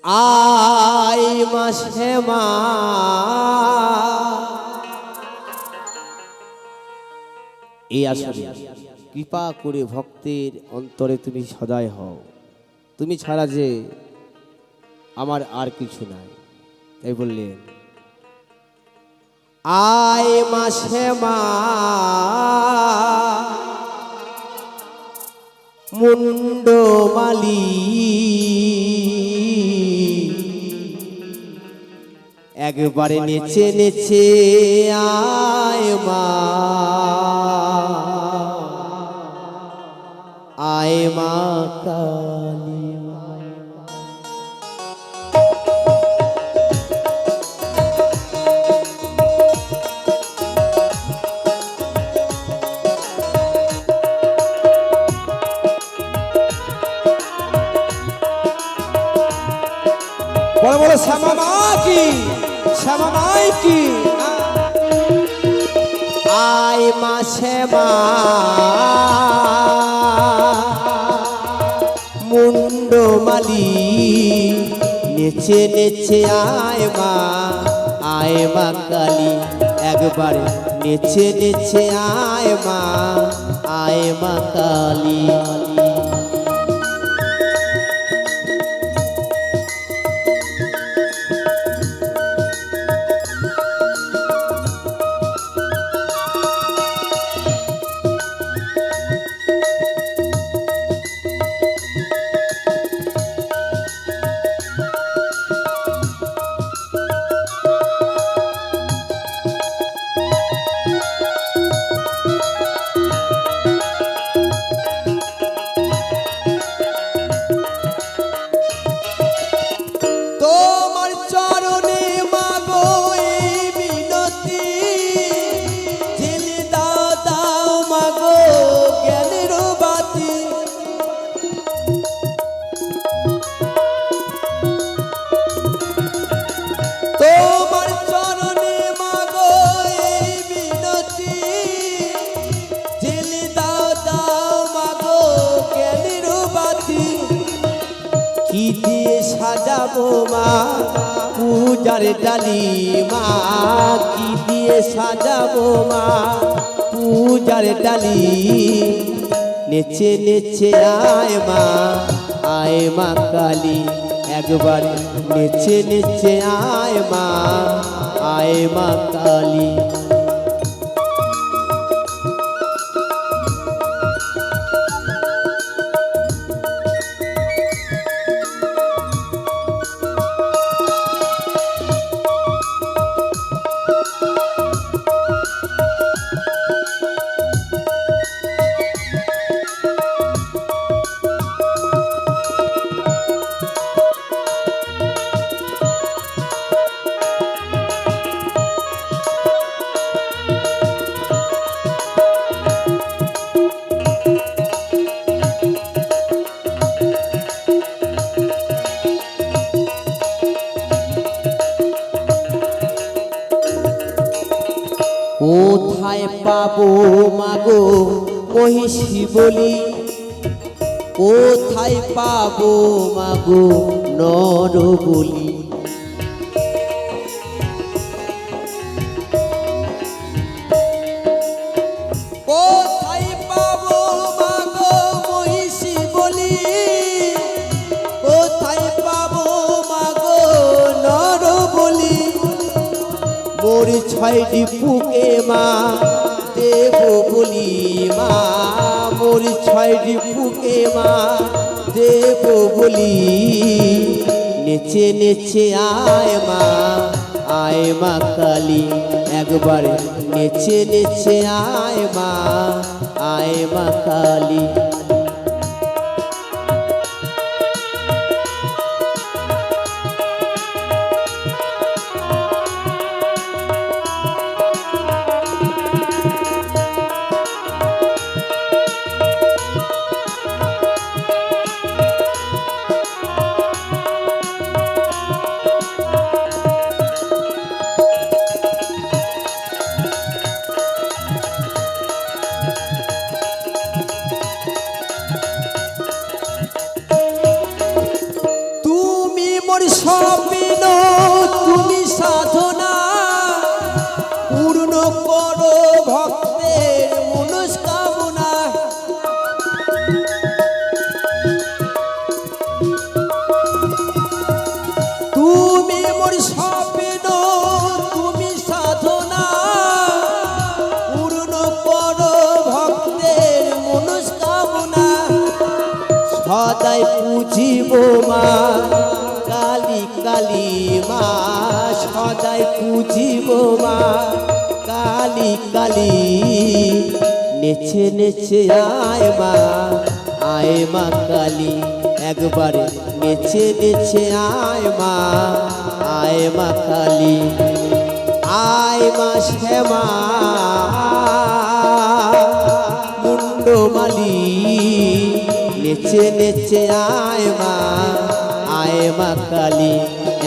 আয় মাসে মা এই আসলে কৃপা করে ভক্তের অন্তরে তুমি সদয় হও। তুমি ছাড়া যে আমার আর কিছু নাই। তাই বললেন আয় মাসে মা মুন্ডমালি একবারে নেচে নেচে আয় মা আয় মা কালী। বলো বলো শ্যামা মা কি, শ্যামা মাই কি। আয় মা শ্যামা মুন্ডমালি নেচে নেচে আয় মা আয় মা কালী। একবারে নেচে নেচে আয় মা আয় মা কালী। কি দিয়ে সাজাবো মা পূজার ডালি মা, কি দিয়ে সাজাবো মা পূজার ডালি। নেচে নেচে আয় মা আয় মা কালী। একবার নেচে নেচে আয় মা আয় মা কালী। কোথায় পাবো মাগো মহিষী বলি, কোথায় পাবো মাগো নর বলি। কোথায় পাবো মাগো মহিষী বলি, কোথায় পাবো মাগো নর বলি। মোর ছয়টি বুকে মা দেব বলি মা, মোর ছয়টি বুকে মা দেব বলি। নেচে নেচে আয় মা আয় মা কালী। একবার নেচে নেচে আয় মা আয় মা কালী। সদাই পুজিব মা কালী কালী মা সদাই পুজিব মা কালী কালী নেচে নেচে আয় মা কালী একবারে নেচে নেচে আয় মা কালী আয় মা শ্যামা মুন্ডমালি নেচে নেচে আয় মা কালী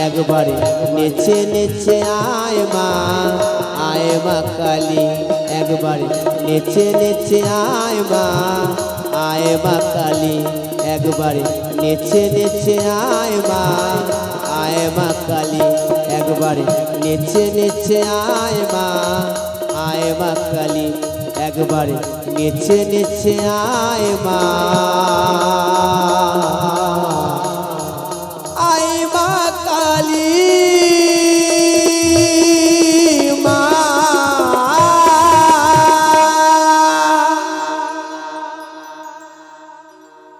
একবারে নেচে নেচে আয় মা কালী একবারে নেচে নেচে আয় মা কালী একবারে নেচে নেচে আয় মা কালী একবারে নেচে নেচে আয় মা কালী একবারে নেচে নেচে আয় মা কালী।